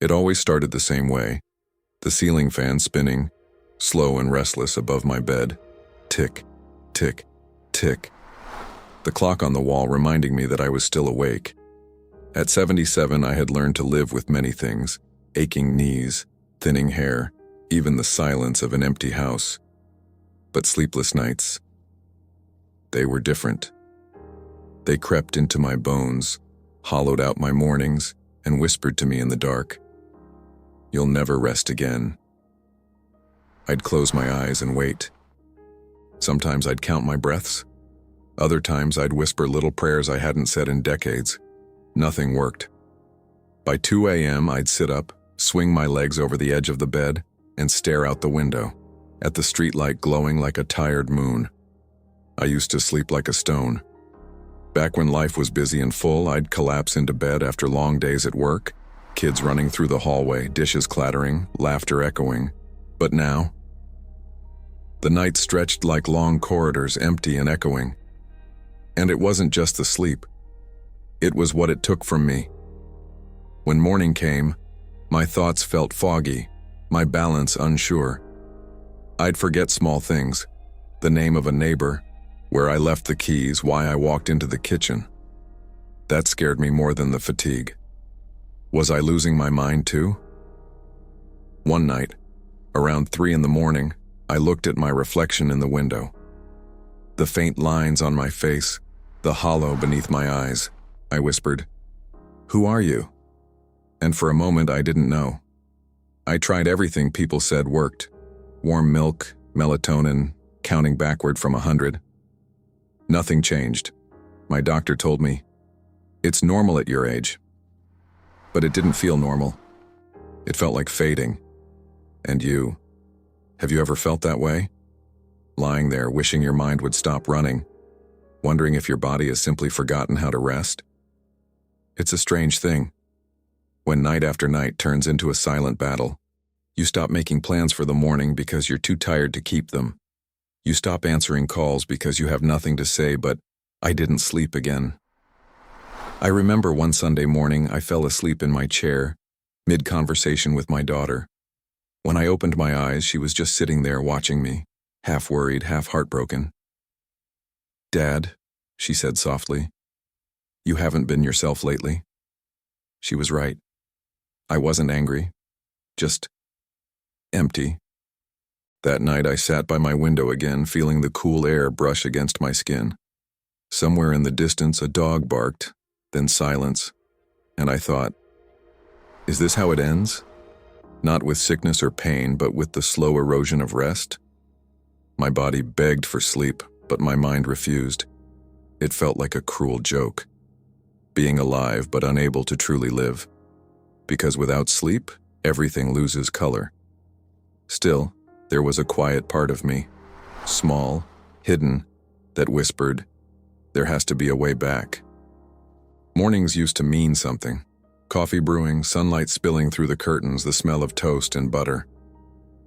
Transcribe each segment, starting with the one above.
It always started the same way. The ceiling fan spinning, slow and restless above my bed. Tick, tick, tick. The clock on the wall reminding me that I was still awake. At 77, I had learned to live with many things: aching knees, thinning hair, even the silence of an empty house. But sleepless nights, they were different. They crept into my bones, hollowed out my mornings, and whispered to me in the dark, "You'll never rest again." I'd close my eyes and wait. Sometimes I'd count my breaths. Other times I'd whisper little prayers I hadn't said in decades. Nothing worked. By 2 a.m., I'd sit up, swing my legs over the edge of the bed, and stare out the window, at the streetlight glowing like a tired moon. I used to sleep like a stone. Back when life was busy and full, I'd collapse into bed after long days at work, kids running through the hallway, dishes clattering, laughter echoing. But now, the night stretched like long corridors, empty and echoing. And it wasn't just the sleep. It was what it took from me. When morning came, my thoughts felt foggy, my balance unsure. I'd forget small things, the name of a neighbor, where I left the keys, why I walked into the kitchen. That scared me more than the fatigue. Was I losing my mind too? One night, around 3 in the morning, I looked at my reflection in the window. The faint lines on my face, the hollow beneath my eyes. I whispered, "Who are you?" And for a moment I didn't know. I tried everything people said worked. Warm milk, melatonin, counting backward from 100. Nothing changed. My doctor told me, "It's normal at your age." But it didn't feel normal. It felt like fading. And you? Have you ever felt that way? Lying there, wishing your mind would stop running, wondering if your body has simply forgotten how to rest? It's a strange thing. When night after night turns into a silent battle, you stop making plans for the morning because you're too tired to keep them. You stop answering calls because you have nothing to say but, "I didn't sleep again." I remember one Sunday morning I fell asleep in my chair, mid-conversation with my daughter. When I opened my eyes, she was just sitting there watching me, half worried, half heartbroken. "Dad," she said softly, "you haven't been yourself lately." She was right. I wasn't angry, just empty. That night I sat by my window again, feeling the cool air brush against my skin. Somewhere in the distance a dog barked, then silence, and I thought, is this how it ends? Not with sickness or pain, but with the slow erosion of rest? My body begged for sleep, but my mind refused. It felt like a cruel joke. Being alive but unable to truly live. Because without sleep, everything loses color. Still, there was a quiet part of me, small, hidden, that whispered, there has to be a way back. Mornings used to mean something. Coffee brewing, sunlight spilling through the curtains, the smell of toast and butter.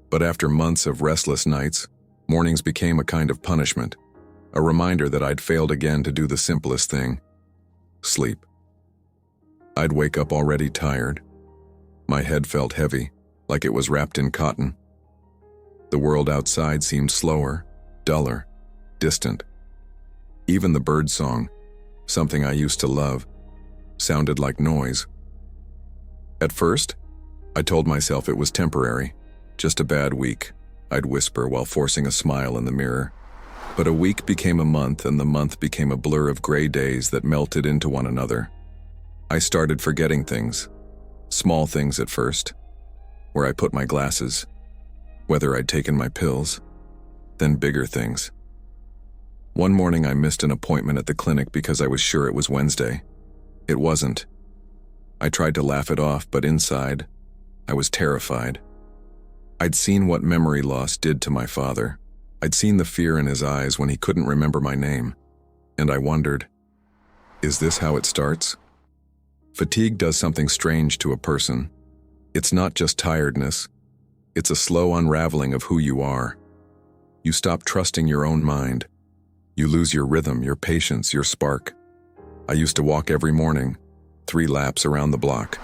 But after months of restless nights, mornings became a kind of punishment, a reminder that I'd failed again to do the simplest thing: sleep. I'd wake up already tired. My head felt heavy, like it was wrapped in cotton. The world outside seemed slower, duller, distant. Even the bird song, something I used to love, sounded like noise. At first, I told myself it was temporary, just a bad week, I'd whisper while forcing a smile in the mirror. But a week became a month, and the month became a blur of gray days that melted into one another. I started forgetting things, small things at first, where I put my glasses, whether I'd taken my pills, then bigger things. One morning I missed an appointment at the clinic because I was sure it was Wednesday. It wasn't. I tried to laugh it off, but inside, I was terrified. I'd seen what memory loss did to my father. I'd seen the fear in his eyes when he couldn't remember my name. And I wondered, is this how it starts? Fatigue does something strange to a person. It's not just tiredness. It's a slow unraveling of who you are. You stop trusting your own mind. You lose your rhythm, your patience, your spark. I used to walk every morning, 3 laps around the block.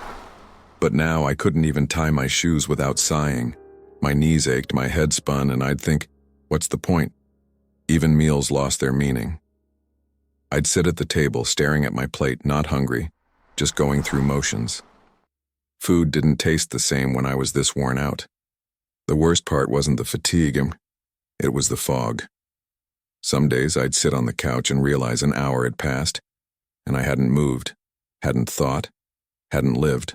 But now I couldn't even tie my shoes without sighing. My knees ached, my head spun, and I'd think, what's the point? Even meals lost their meaning. I'd sit at the table staring at my plate, not hungry, just going through motions. Food didn't taste the same when I was this worn out. The worst part wasn't the fatigue, it was the fog. Some days I'd sit on the couch and realize an hour had passed, and I hadn't moved, hadn't thought, hadn't lived.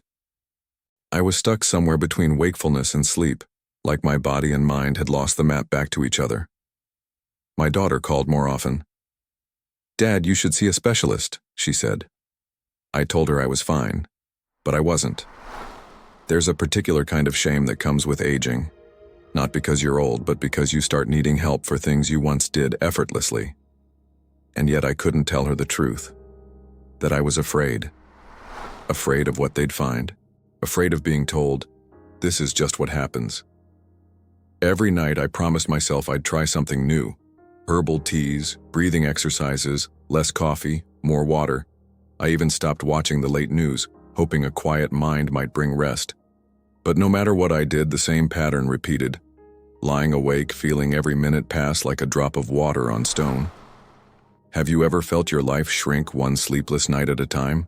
I was stuck somewhere between wakefulness and sleep, like my body and mind had lost the map back to each other. My daughter called more often. "Dad, you should see a specialist," she said. I told her I was fine, but I wasn't. There's a particular kind of shame that comes with aging, not because you're old, but because you start needing help for things you once did effortlessly. And yet I couldn't tell her the truth, that I was afraid. Afraid of what they'd find, afraid of being told, this is just what happens. Every night I promised myself I'd try something new. Herbal teas, breathing exercises, less coffee, more water. I even stopped watching the late news, hoping a quiet mind might bring rest. But no matter what I did, the same pattern repeated. Lying awake, feeling every minute pass like a drop of water on stone. Have you ever felt your life shrink one sleepless night at a time?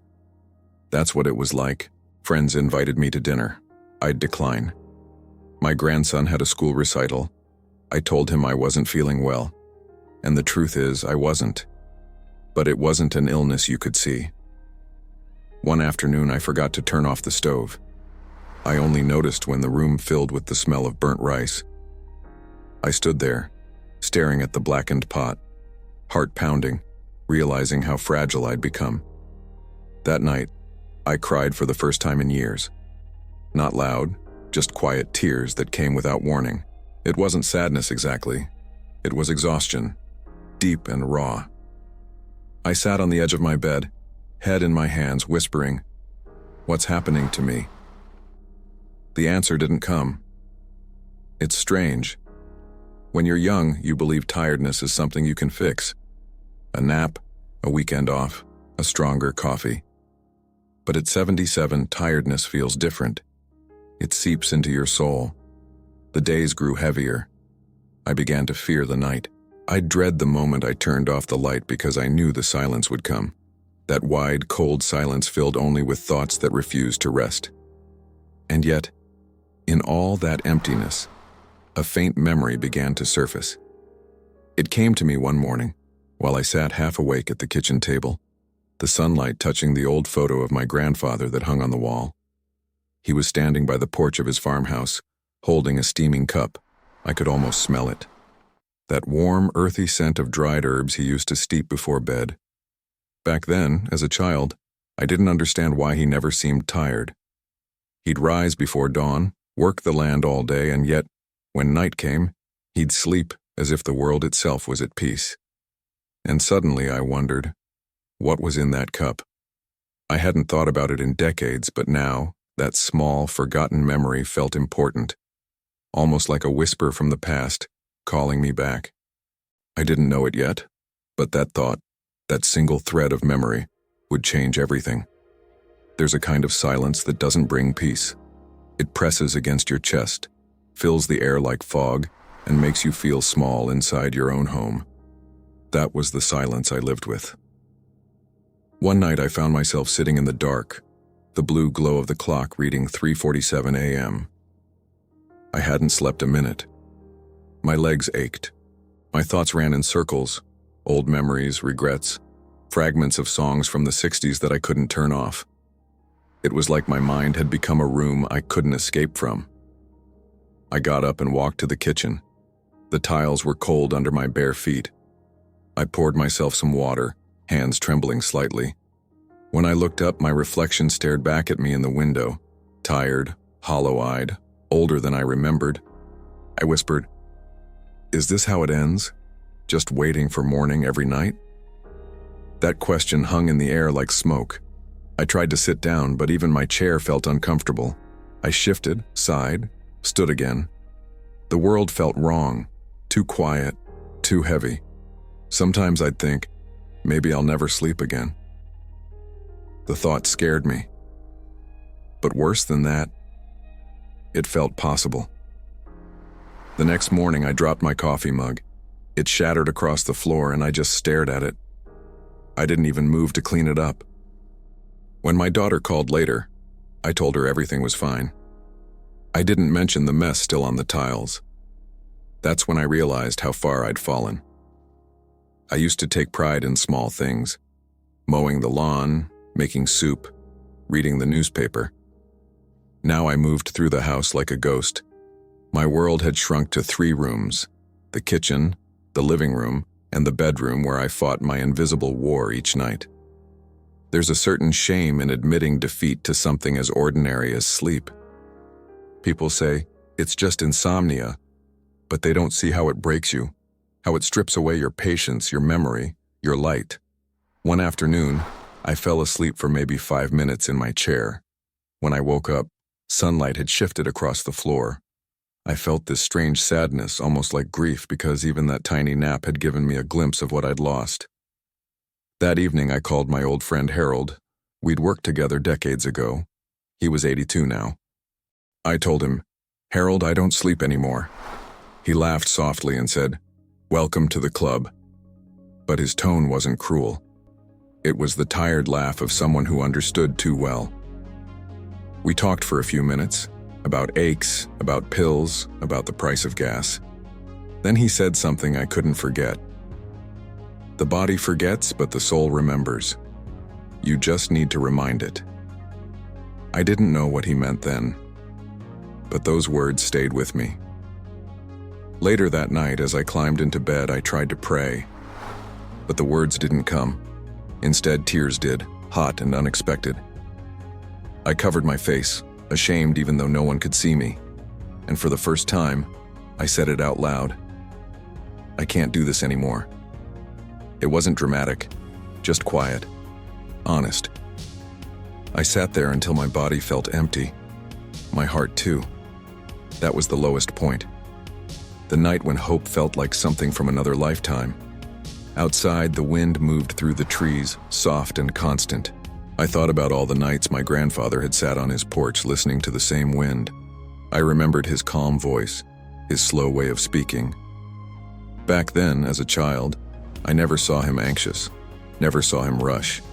That's what it was like. Friends invited me to dinner. I'd decline. My grandson had a school recital. I told him I wasn't feeling well. And the truth is, I wasn't. But it wasn't an illness you could see. One afternoon, I forgot to turn off the stove. I only noticed when the room filled with the smell of burnt rice. I stood there, staring at the blackened pot, heart pounding, realizing how fragile I'd become. That night, I cried for the first time in years. Not loud, just quiet tears that came without warning. It wasn't sadness exactly. It was exhaustion, deep and raw. I sat on the edge of my bed, head in my hands, whispering, "What's happening to me?" The answer didn't come. It's strange. When you're young, you believe tiredness is something you can fix. A nap, a weekend off, a stronger coffee. But at 77, tiredness feels different. It seeps into your soul. The days grew heavier. I began to fear the night. I'd dread the moment I turned off the light because I knew the silence would come. That wide, cold silence filled only with thoughts that refused to rest. And yet, in all that emptiness, a faint memory began to surface. It came to me one morning, while I sat half awake at the kitchen table, the sunlight touching the old photo of my grandfather that hung on the wall. He was standing by the porch of his farmhouse, holding a steaming cup. I could almost smell it. That warm, earthy scent of dried herbs he used to steep before bed. Back then, as a child, I didn't understand why he never seemed tired. He'd rise before dawn, work the land all day, and yet, when night came, he'd sleep as if the world itself was at peace. And suddenly I wondered, what was in that cup? I hadn't thought about it in decades, but now, that small, forgotten memory felt important, almost like a whisper from the past, calling me back. I didn't know it yet, but that thought, that single thread of memory, would change everything. There's a kind of silence that doesn't bring peace. It presses against your chest, fills the air like fog, and makes you feel small inside your own home. That was the silence I lived with. One night I found myself sitting in the dark, the blue glow of the clock reading 3:47 a.m. I hadn't slept a minute. My legs ached. My thoughts ran in circles, old memories, regrets, fragments of songs from the 60s that I couldn't turn off. It was like my mind had become a room I couldn't escape from. I got up and walked to the kitchen. The tiles were cold under my bare feet. I poured myself some water, hands trembling slightly. When I looked up, my reflection stared back at me in the window, tired, hollow-eyed, older than I remembered. I whispered, "Is this how it ends? Just waiting for morning every night?" That question hung in the air like smoke. I tried to sit down, but even my chair felt uncomfortable. I shifted, sighed, stood again. The world felt wrong, too quiet, too heavy. Sometimes I'd think, maybe I'll never sleep again. The thought scared me. But worse than that, it felt possible. The next morning, I dropped my coffee mug. It shattered across the floor, and I just stared at it. I didn't even move to clean it up. When my daughter called later, I told her everything was fine. I didn't mention the mess still on the tiles. That's when I realized how far I'd fallen. I used to take pride in small things: mowing the lawn, making soup, reading the newspaper. Now I moved through the house like a ghost. My world had shrunk to 3 rooms: the kitchen, the living room, and the bedroom where I fought my invisible war each night. There's a certain shame in admitting defeat to something as ordinary as sleep. People say, it's just insomnia, but they don't see how it breaks you, how it strips away your patience, your memory, your light. One afternoon, I fell asleep for maybe 5 minutes in my chair. When I woke up, sunlight had shifted across the floor. I felt this strange sadness, almost like grief, because even that tiny nap had given me a glimpse of what I'd lost. That evening, I called my old friend Harold. We'd worked together decades ago. He was 82 now. I told him, "Harold, I don't sleep anymore." He laughed softly and said, "Welcome to the club." But his tone wasn't cruel. It was the tired laugh of someone who understood too well. We talked for a few minutes, about aches, about pills, about the price of gas. Then he said something I couldn't forget. The body forgets, but the soul remembers. You just need to remind it. I didn't know what he meant then, but those words stayed with me. Later that night, as I climbed into bed, I tried to pray, but the words didn't come. Instead, tears did, hot and unexpected. I covered my face, ashamed even though no one could see me, and for the first time, I said it out loud. I can't do this anymore. It wasn't dramatic, just quiet, honest. I sat there until my body felt empty, my heart too. That was the lowest point. The night when hope felt like something from another lifetime. Outside, the wind moved through the trees, soft and constant. I thought about all the nights my grandfather had sat on his porch listening to the same wind. I remembered his calm voice, his slow way of speaking. Back then, as a child, I never saw him anxious, never saw him rush.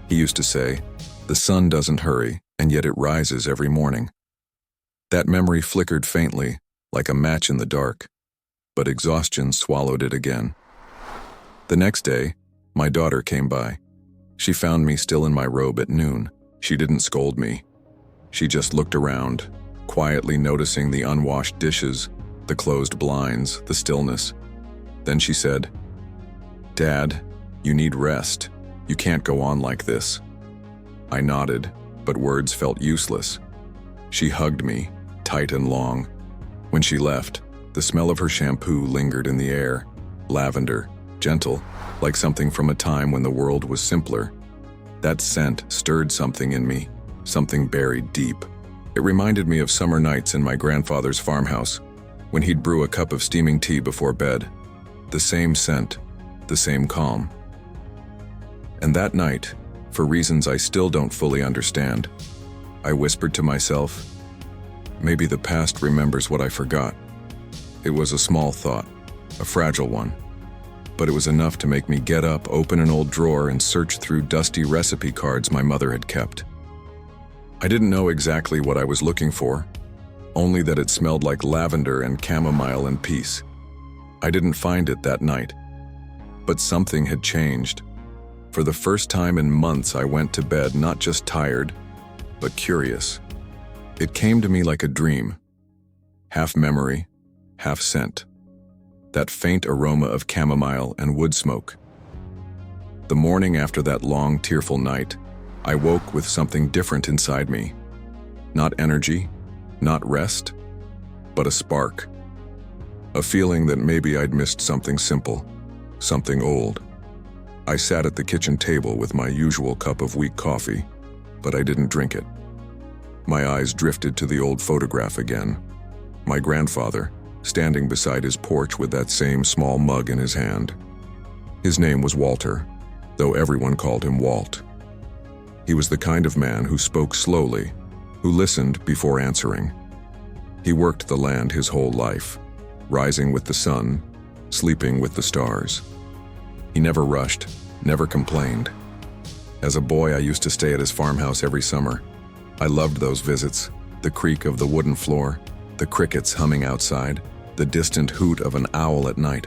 He used to say, "The sun doesn't hurry, and yet it rises every morning." That memory flickered faintly, like a match in the dark, but exhaustion swallowed it again. The next day, my daughter came by. She found me still in my robe at noon. She didn't scold me. She just looked around, quietly noticing the unwashed dishes, the closed blinds, the stillness. Then she said, "Dad, you need rest. You can't go on like this." I nodded, but words felt useless. She hugged me, tight and long. When she left, the smell of her shampoo lingered in the air, lavender, gentle, like something from a time when the world was simpler. That scent stirred something in me, something buried deep. It reminded me of summer nights in my grandfather's farmhouse, when he'd brew a cup of steaming tea before bed. The same scent, the same calm. And that night, for reasons I still don't fully understand, I whispered to myself, maybe the past remembers what I forgot. It was a small thought, a fragile one, but it was enough to make me get up, open an old drawer, and search through dusty recipe cards my mother had kept. I didn't know exactly what I was looking for, only that it smelled like lavender and chamomile and peace. I didn't find it that night, but something had changed. For the first time in months, I went to bed not just tired, but curious. It came to me like a dream, half memory, half scent. That faint aroma of chamomile and wood smoke. The morning after that long, tearful night, I woke with something different inside me. Not energy, not rest, but a spark. A feeling that maybe I'd missed something simple, something old. I sat at the kitchen table with my usual cup of weak coffee, but I didn't drink it. My eyes drifted to the old photograph again. My grandfather, standing beside his porch with that same small mug in his hand. His name was Walter, though everyone called him Walt. He was the kind of man who spoke slowly, who listened before answering. He worked the land his whole life, rising with the sun, sleeping with the stars. He never rushed, never complained. As a boy, I used to stay at his farmhouse every summer. I loved those visits, the creak of the wooden floor, the crickets humming outside, the distant hoot of an owl at night.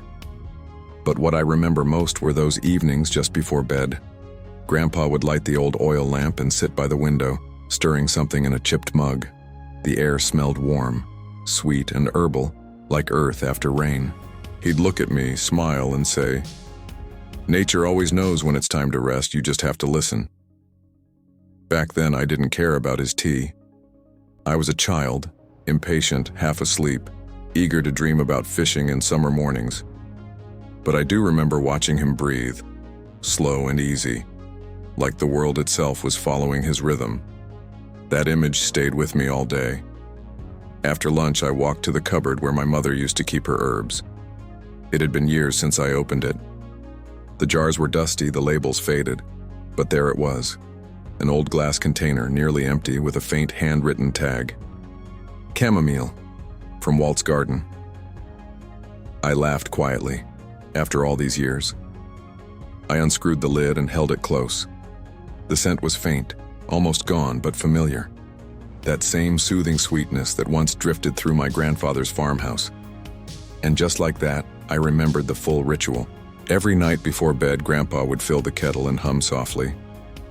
But what I remember most were those evenings just before bed. Grandpa would light the old oil lamp and sit by the window, stirring something in a chipped mug. The air smelled warm, sweet and herbal, like earth after rain. He'd look at me, smile, and say, "Nature always knows when it's time to rest, you just have to listen." Back then, I didn't care about his tea. I was a child, impatient, half asleep, eager to dream about fishing in summer mornings. But I do remember watching him breathe, slow and easy, like the world itself was following his rhythm. That image stayed with me all day. After lunch, I walked to the cupboard where my mother used to keep her herbs. It had been years since I opened it. The jars were dusty, the labels faded, but there it was, an old glass container, nearly empty, with a faint handwritten tag. Chamomile, from Walt's garden. I laughed quietly, after all these years. I unscrewed the lid and held it close. The scent was faint, almost gone, but familiar. That same soothing sweetness that once drifted through my grandfather's farmhouse. And just like that, I remembered the full ritual. Every night before bed, Grandpa would fill the kettle and hum softly,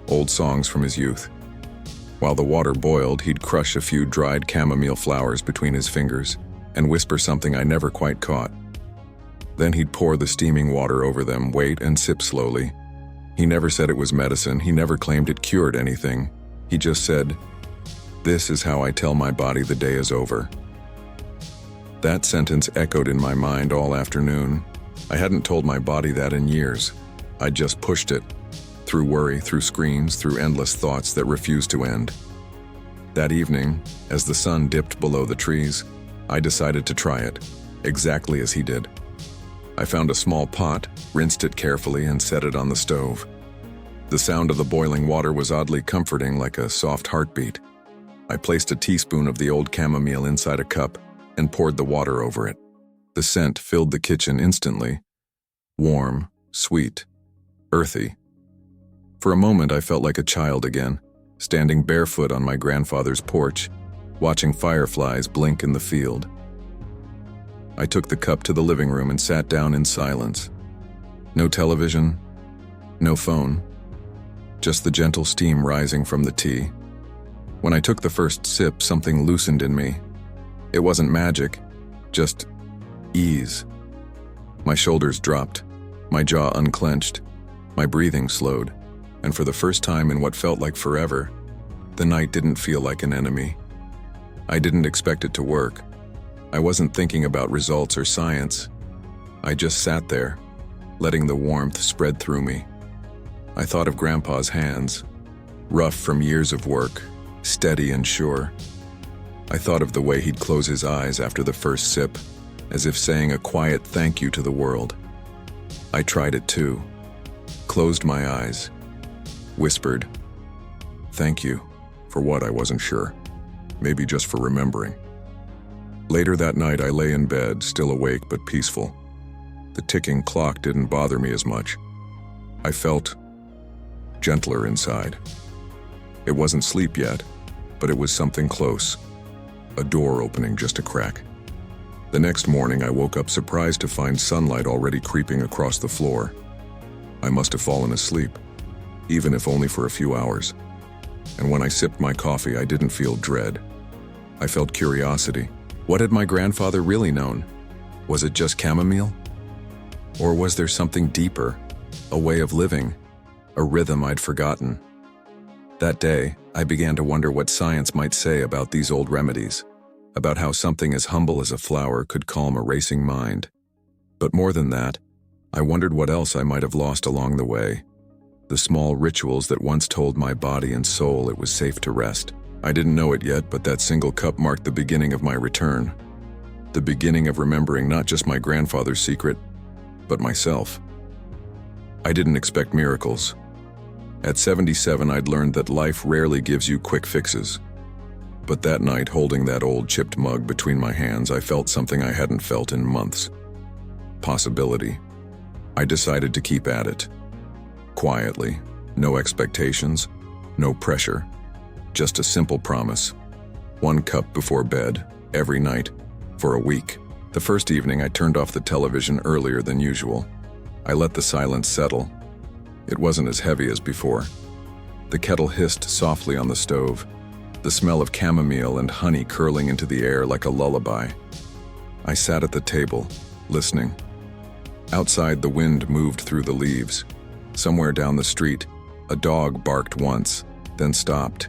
old songs from his youth. While the water boiled, he'd crush a few dried chamomile flowers between his fingers and whisper something I never quite caught. Then he'd pour the steaming water over them, wait and sip slowly. He never said it was medicine, he never claimed it cured anything. He just said, "This is how I tell my body the day is over." That sentence echoed in my mind all afternoon. I hadn't told my body that in years. I'd just pushed it, through worry, through screens, through endless thoughts that refused to end. That evening, as the sun dipped below the trees, I decided to try it, exactly as he did. I found a small pot, rinsed it carefully, and set it on the stove. The sound of the boiling water was oddly comforting, like a soft heartbeat. I placed a teaspoon of the old chamomile inside a cup and poured the water over it. The scent filled the kitchen instantly. Warm, sweet, earthy. For a moment, I felt like a child again, standing barefoot on my grandfather's porch, watching fireflies blink in the field. I took the cup to the living room and sat down in silence. No television, no phone, just the gentle steam rising from the tea. When I took the first sip, something loosened in me. It wasn't magic, just ease. My shoulders dropped, my jaw unclenched, my breathing slowed, and for the first time in what felt like forever, the night didn't feel like an enemy. I didn't expect it to work. I wasn't thinking about results or science. I just sat there, letting the warmth spread through me. I thought of Grandpa's hands, rough from years of work, steady and sure. I thought of the way he'd close his eyes after the first sip, as if saying a quiet thank you to the world. I tried it too, closed my eyes, whispered, "Thank you," for what I wasn't sure, maybe just for remembering. Later that night, I lay in bed, still awake but peaceful. The ticking clock didn't bother me as much. I felt gentler inside. It wasn't sleep yet, but it was something close. A door opening just a crack. The next morning, I woke up surprised to find sunlight already creeping across the floor. I must have fallen asleep, even if only for a few hours. And when I sipped my coffee, I didn't feel dread. I felt curiosity. What had my grandfather really known? Was it just chamomile? Or was there something deeper, a way of living, a rhythm I'd forgotten? That day, I began to wonder what science might say about these old remedies, about how something as humble as a flower could calm a racing mind. But more than that, I wondered what else I might have lost along the way. The small rituals that once told my body and soul it was safe to rest. I didn't know it yet, but that single cup marked the beginning of my return. The beginning of remembering not just my grandfather's secret, but myself. I didn't expect miracles. At 77, I'd learned that life rarely gives you quick fixes. But that night, holding that old chipped mug between my hands, I felt something I hadn't felt in months. Possibility. I decided to keep at it. Quietly, no expectations, no pressure, just a simple promise. 1 cup before bed, every night, for a week. The first evening, I turned off the television earlier than usual. I let the silence settle. It wasn't as heavy as before. The kettle hissed softly on the stove, the smell of chamomile and honey curling into the air like a lullaby. I sat at the table, listening. Outside, the wind moved through the leaves. Somewhere down the street, a dog barked once, then stopped.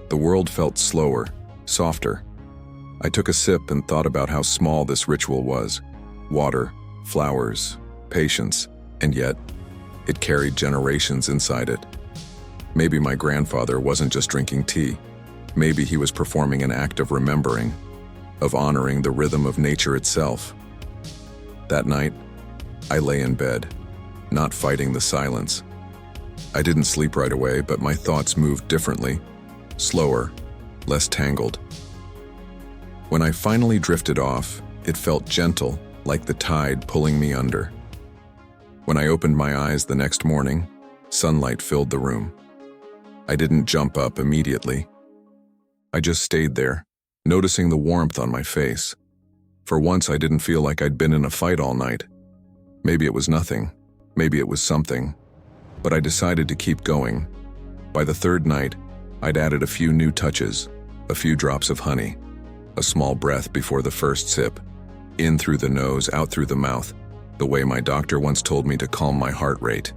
The world felt slower, softer. I took a sip and thought about how small this ritual was. Water, flowers, patience, and yet, it carried generations inside it. Maybe my grandfather wasn't just drinking tea. Maybe he was performing an act of remembering, of honoring the rhythm of nature itself. That night, I lay in bed, not fighting the silence. I didn't sleep right away, but my thoughts moved differently, slower, less tangled. When I finally drifted off, it felt gentle, like the tide pulling me under. When I opened my eyes the next morning, sunlight filled the room. I didn't jump up immediately. I just stayed there, noticing the warmth on my face. For once, I didn't feel like I'd been in a fight all night. Maybe it was nothing, maybe it was something, but I decided to keep going. By the third night, I'd added a few new touches, a few drops of honey, a small breath before the first sip, in through the nose, out through the mouth, the way my doctor once told me to calm my heart rate.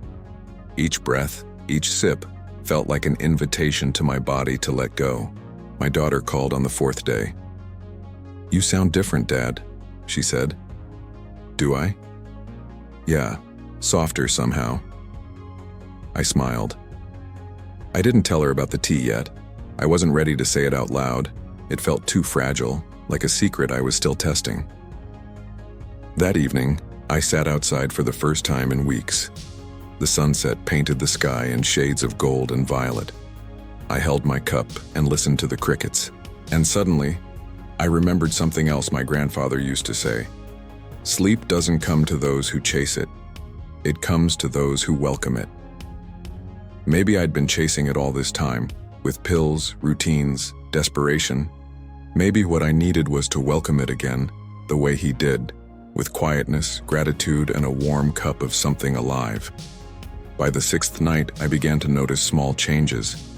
Each breath, each sip, felt like an invitation to my body to let go. My daughter called on the 4th day. "You sound different, Dad," she said. "Do I?" "Yeah, softer somehow." I smiled. I didn't tell her about the tea yet. I wasn't ready to say it out loud. It felt too fragile, like a secret I was still testing. That evening, I sat outside for the first time in weeks. The sunset painted the sky in shades of gold and violet. I held my cup and listened to the crickets. And suddenly, I remembered something else my grandfather used to say. Sleep doesn't come to those who chase it. It comes to those who welcome it. Maybe I'd been chasing it all this time, with pills, routines, desperation. Maybe what I needed was to welcome it again, the way he did, with quietness, gratitude, and a warm cup of something alive. By the 6th night, I began to notice small changes.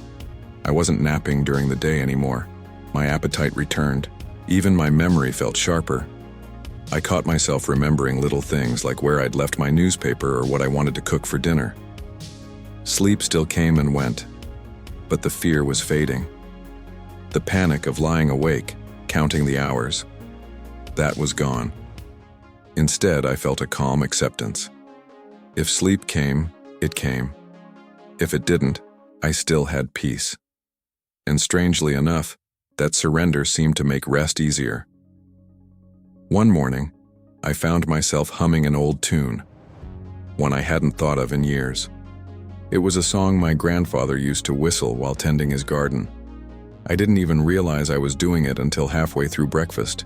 I wasn't napping during the day anymore. My appetite returned. Even my memory felt sharper. I caught myself remembering little things like where I'd left my newspaper or what I wanted to cook for dinner. Sleep still came and went, but the fear was fading. The panic of lying awake, counting the hours, that was gone. Instead, I felt a calm acceptance. If sleep came, it came. If it didn't, I still had peace. And strangely enough, that surrender seemed to make rest easier. One morning, I found myself humming an old tune, one I hadn't thought of in years. It was a song my grandfather used to whistle while tending his garden. I didn't even realize I was doing it until halfway through breakfast.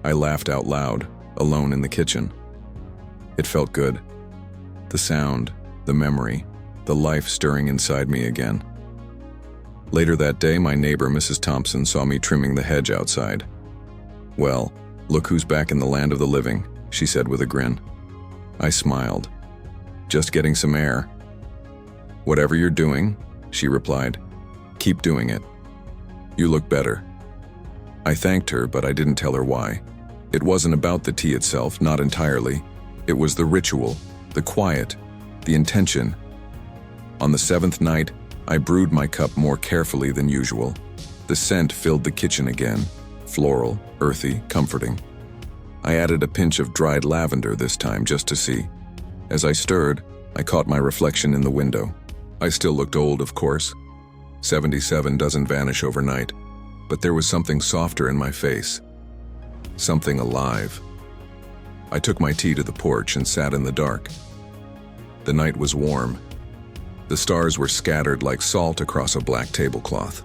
I laughed out loud, alone in the kitchen. It felt good. The sound, the memory, the life stirring inside me again. Later that day, my neighbor, Mrs. Thompson, saw me trimming the hedge outside. "Well, look who's back in the land of the living," she said with a grin. I smiled. "Just getting some air." "Whatever you're doing," she replied, "keep doing it. You look better." I thanked her, but I didn't tell her why. It wasn't about the tea itself, not entirely. It was the ritual, the quiet, the intention. On the 7th night, I brewed my cup more carefully than usual. The scent filled the kitchen again, floral, earthy, comforting. I added a pinch of dried lavender this time just to see. As I stirred, I caught my reflection in the window. I still looked old, of course. 77 doesn't vanish overnight, but there was something softer in my face. Something alive. I took my tea to the porch and sat in the dark. The night was warm. The stars were scattered like salt across a black tablecloth.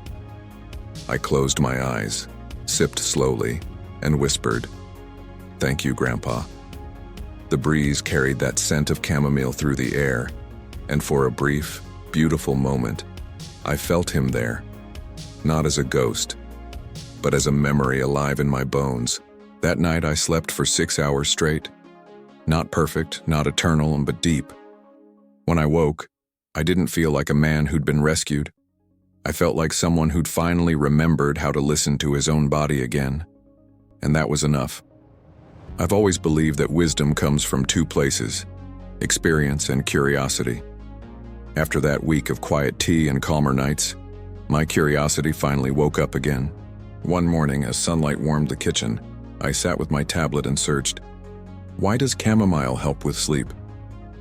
I closed my eyes, sipped slowly, and whispered, "Thank you, Grandpa." The breeze carried that scent of chamomile through the air, and for a brief, beautiful moment, I felt him there, not as a ghost, but as a memory alive in my bones. That night I slept for 6 hours straight. Not perfect, not eternal, but deep. When I woke, I didn't feel like a man who'd been rescued. I felt like someone who'd finally remembered how to listen to his own body again. And that was enough. I've always believed that wisdom comes from two places: experience and curiosity. After that week of quiet tea and calmer nights, my curiosity finally woke up again. One morning, as sunlight warmed the kitchen, I sat with my tablet and searched, "Why does chamomile help with sleep?"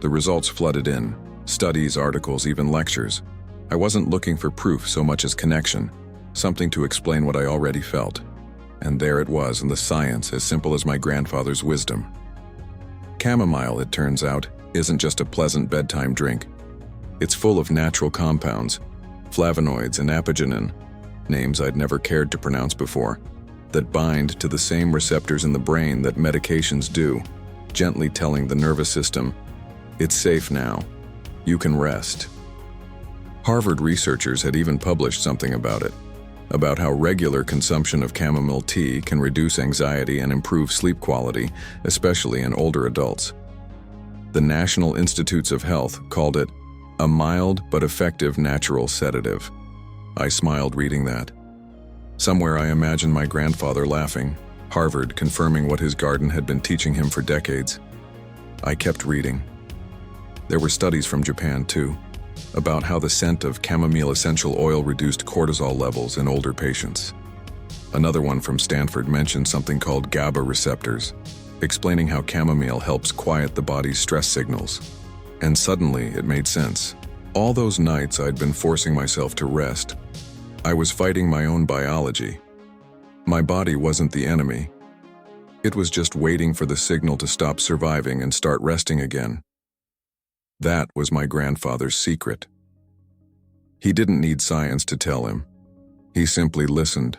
The results flooded in: studies, articles, even lectures. I wasn't looking for proof so much as connection, something to explain what I already felt. And there it was in the science, as simple as my grandfather's wisdom. Chamomile, it turns out, isn't just a pleasant bedtime drink. It's full of natural compounds, flavonoids and apigenin, names I'd never cared to pronounce before, that bind to the same receptors in the brain that medications do, gently telling the nervous system, "It's safe now. You can rest." Harvard researchers had even published something about it, about how regular consumption of chamomile tea can reduce anxiety and improve sleep quality, especially in older adults. The National Institutes of Health called it a mild but effective natural sedative. I smiled reading that. Somewhere I imagined my grandfather laughing, Harvard confirming what his garden had been teaching him for decades. I kept reading. There were studies from Japan, too, about how the scent of chamomile essential oil reduced cortisol levels in older patients. Another one from Stanford mentioned something called GABA receptors, explaining how chamomile helps quiet the body's stress signals. And suddenly it made sense. All those nights I'd been forcing myself to rest, I was fighting my own biology. My body wasn't the enemy. It was just waiting for the signal to stop surviving and start resting again. That was my grandfather's secret. He didn't need science to tell him. He simply listened.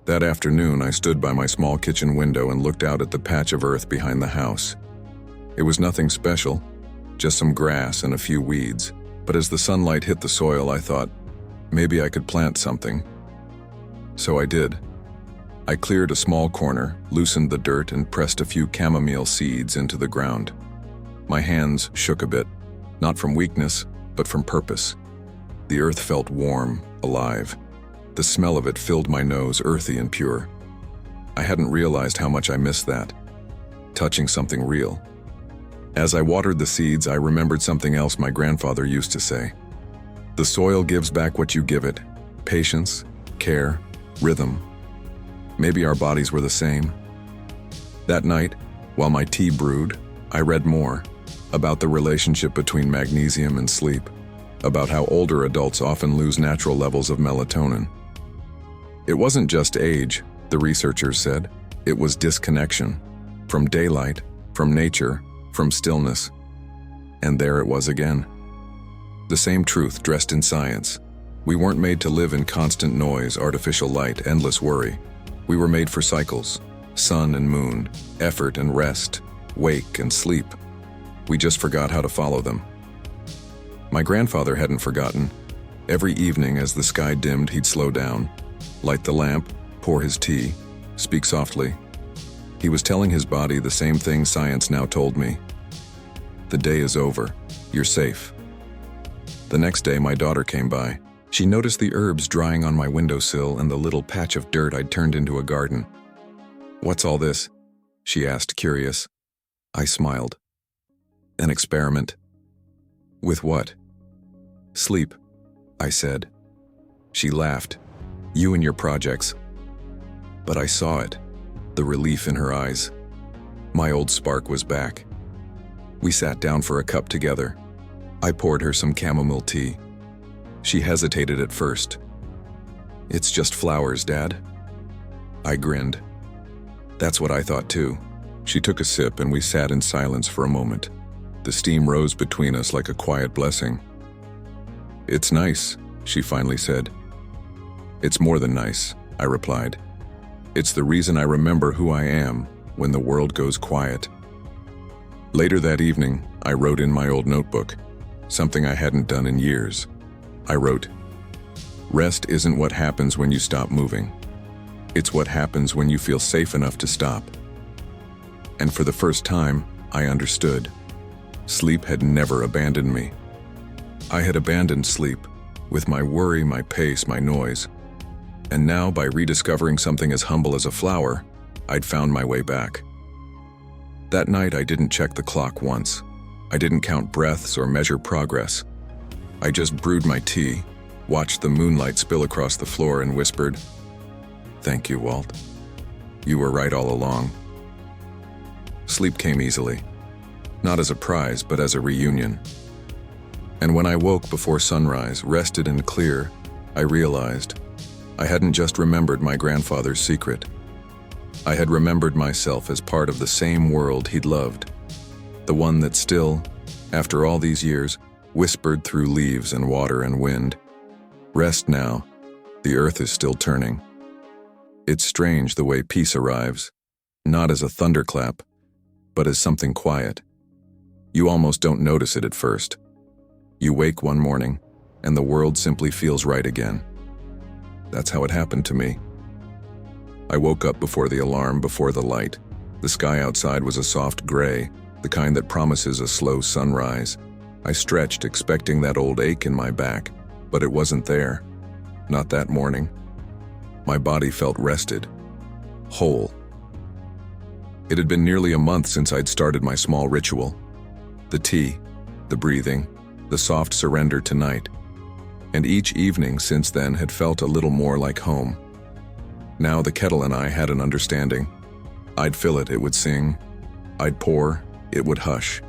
That afternoon, I stood by my small kitchen window and looked out at the patch of earth behind the house. It was nothing special, just some grass and a few weeds. But as the sunlight hit the soil, I thought, maybe I could plant something. So I did. I cleared a small corner, loosened the dirt, and pressed a few chamomile seeds into the ground. My hands shook a bit, not from weakness, but from purpose. The earth felt warm, alive. The smell of it filled my nose, earthy and pure. I hadn't realized how much I missed that, touching something real. As I watered the seeds, I remembered something else my grandfather used to say. The soil gives back what you give it: patience, care, rhythm. Maybe our bodies were the same. That night, while my tea brewed, I read more about the relationship between magnesium and sleep, about how older adults often lose natural levels of melatonin. It wasn't just age, the researchers said. It was disconnection, from daylight, from nature, from stillness. And there it was again. The same truth dressed in science. We weren't made to live in constant noise, artificial light, endless worry. We were made for cycles: sun and moon, effort and rest, wake and sleep. We just forgot how to follow them. My grandfather hadn't forgotten. Every evening as the sky dimmed, he'd slow down, light the lamp, pour his tea, speak softly. He was telling his body the same thing science now told me. The day is over. You're safe. The next day, my daughter came by. She noticed the herbs drying on my windowsill and the little patch of dirt I'd turned into a garden. "What's all this?" she asked, curious. I smiled. "An experiment." "With what?" "Sleep," I said. She laughed. "You and your projects." But I saw it, the relief in her eyes. My old spark was back. We sat down for a cup together. I poured her some chamomile tea. She hesitated at first. "It's just flowers, Dad." I grinned. That's what I thought too. She took a sip and we sat in silence for a moment. The steam rose between us like a quiet blessing. "It's nice," she finally said. It's more than nice, I replied. It's the reason I remember who I am when the world goes quiet. Later that evening, I wrote in my old notebook, something I hadn't done in years. I wrote, "Rest isn't what happens when you stop moving. It's what happens when you feel safe enough to stop." And for the first time, I understood. Sleep had never abandoned me. I had abandoned sleep, with my worry, my pace, my noise. And now, by rediscovering something as humble as a flower, I'd found my way back. That night, I didn't check the clock once. I didn't count breaths or measure progress. I just brewed my tea, watched the moonlight spill across the floor, and whispered, "Thank you, Walt. You were right all along." Sleep came easily, not as a prize, but as a reunion. And when I woke before sunrise, rested and clear, I realized I hadn't just remembered my grandfather's secret. I had remembered myself as part of the same world he'd loved, the one that still, after all these years, whispered through leaves and water and wind, "Rest now, the earth is still turning." It's strange the way peace arrives, not as a thunderclap, but as something quiet. You almost don't notice it at first. You wake one morning, and the world simply feels right again. That's how it happened to me. I woke up before the alarm, before the light. The sky outside was a soft gray, the kind that promises a slow sunrise. I stretched, expecting that old ache in my back, but it wasn't there. Not that morning. My body felt rested, whole. It had been nearly a month since I'd started my small ritual. The tea, the breathing, the soft surrender to night. And each evening since then had felt a little more like home. Now the kettle and I had an understanding. I'd fill it, it would sing. I'd pour, it would hush.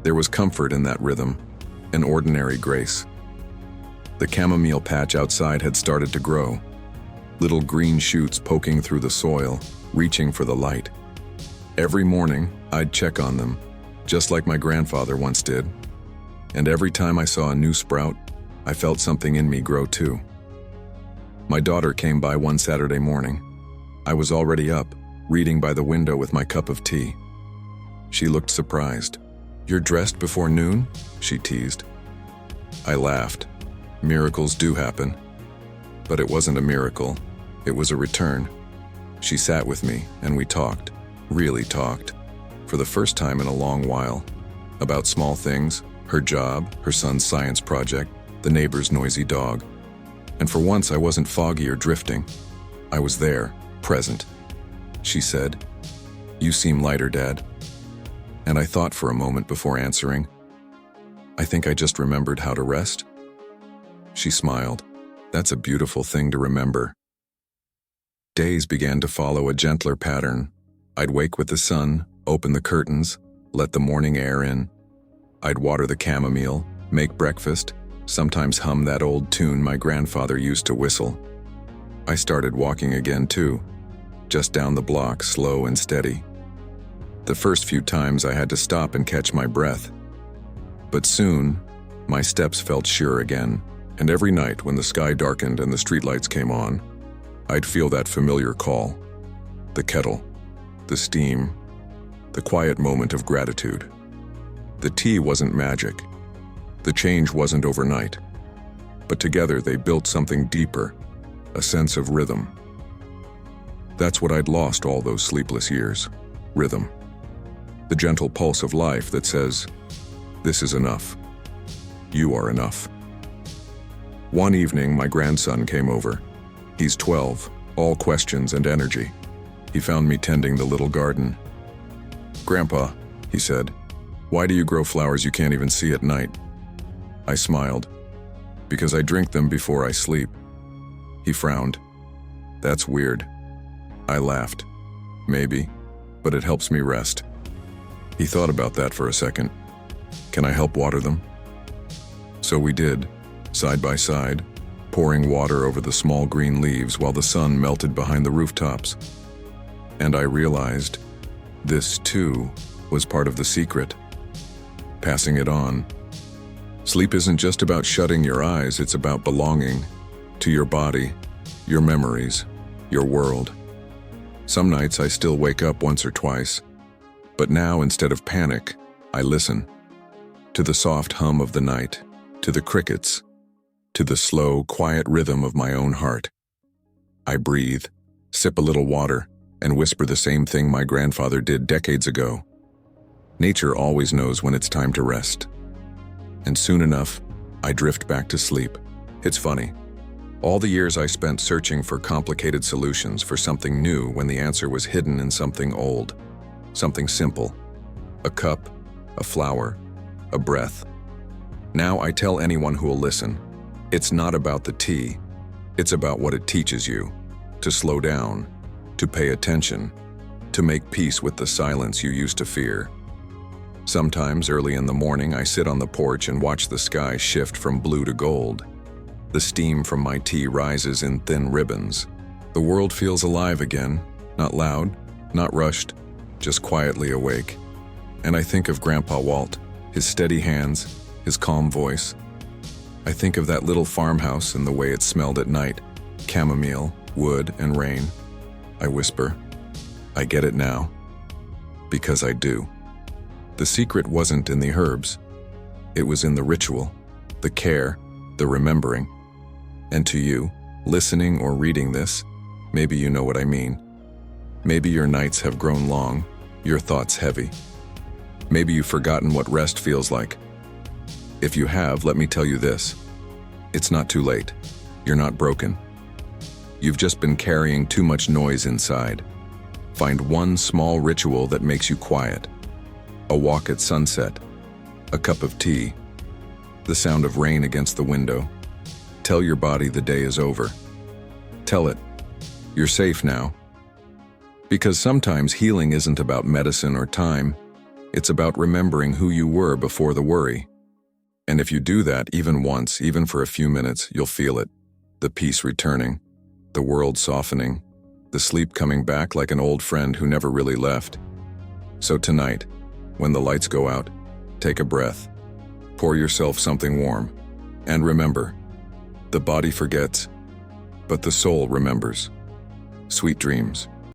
There was comfort in that rhythm, an ordinary grace. The chamomile patch outside had started to grow, little green shoots poking through the soil, reaching for the light. Every morning, I'd check on them, just like my grandfather once did. And every time I saw a new sprout, I felt something in me grow too. My daughter came by one Saturday morning. I was already up, reading by the window with my cup of tea. She looked surprised. "You're dressed before noon?" she teased. I laughed. Miracles do happen. But it wasn't a miracle. It was a return. She sat with me, and we talked, really talked, for the first time in a long while, about small things, her job, her son's science project, the neighbor's noisy dog. And for once I wasn't foggy or drifting. I was there, present. She said, "You seem lighter, Dad." And I thought for a moment before answering. "I think I just remembered how to rest." She smiled. "That's a beautiful thing to remember." Days began to follow a gentler pattern. I'd wake with the sun, open the curtains, let the morning air in. I'd water the chamomile, make breakfast, sometimes hum that old tune my grandfather used to whistle. I started walking again too, just down the block, slow and steady. The first few times I had to stop and catch my breath. But soon, my steps felt sure again, and every night when the sky darkened and the streetlights came on, I'd feel that familiar call. The kettle, the steam, the quiet moment of gratitude. The tea wasn't magic. The change wasn't overnight. But together they built something deeper, a sense of rhythm. That's what I'd lost all those sleepless years. Rhythm. The gentle pulse of life that says, "This is enough. You are enough." One evening, my grandson came over. He's 12, all questions and energy. He found me tending the little garden. "Grandpa," he said, "why do you grow flowers you can't even see at night?" I smiled. "Because I drink them before I sleep." He frowned. "That's weird." I laughed. "Maybe, but it helps me rest." He thought about that for a second. "Can I help water them?" So we did, side by side, pouring water over the small green leaves while the sun melted behind the rooftops. And I realized this, too, was part of the secret. Passing it on. Sleep isn't just about shutting your eyes, it's about belonging to your body, your memories, your world. Some nights I still wake up once or twice, but now instead of panic, I listen. To the soft hum of the night, to the crickets, to the slow, quiet rhythm of my own heart. I breathe, sip a little water, and whisper the same thing my grandfather did decades ago. Nature always knows when it's time to rest. And soon enough, I drift back to sleep. It's funny. All the years I spent searching for complicated solutions for something new when the answer was hidden in something old. Something simple. A cup, a flower, a breath. Now I tell anyone who will listen, it's not about the tea. It's about what it teaches you. To slow down, to pay attention, to make peace with the silence you used to fear. Sometimes early in the morning I sit on the porch and watch the sky shift from blue to gold. The steam from my tea rises in thin ribbons. The world feels alive again, not loud, not rushed, just quietly awake. And I think of Grandpa Walt, his steady hands, his calm voice. I think of that little farmhouse and the way it smelled at night, chamomile, wood, and rain. I whisper, I get it now. Because I do. The secret wasn't in the herbs. It was in the ritual, the care, the remembering. And to you, listening or reading this, maybe you know what I mean. Maybe your nights have grown long, your thoughts heavy. Maybe you've forgotten what rest feels like. If you have, let me tell you this. It's not too late. You're not broken. You've just been carrying too much noise inside. Find one small ritual that makes you quiet. A walk at sunset, a cup of tea, the sound of rain against the window. Tell your body the day is over. Tell it, you're safe now. Because sometimes healing isn't about medicine or time, it's about remembering who you were before the worry. And if you do that even once, even for a few minutes, you'll feel it. The peace returning, the world softening, the sleep coming back like an old friend who never really left. So tonight, when the lights go out, take a breath, pour yourself something warm, and remember, the body forgets, but the soul remembers. Sweet dreams.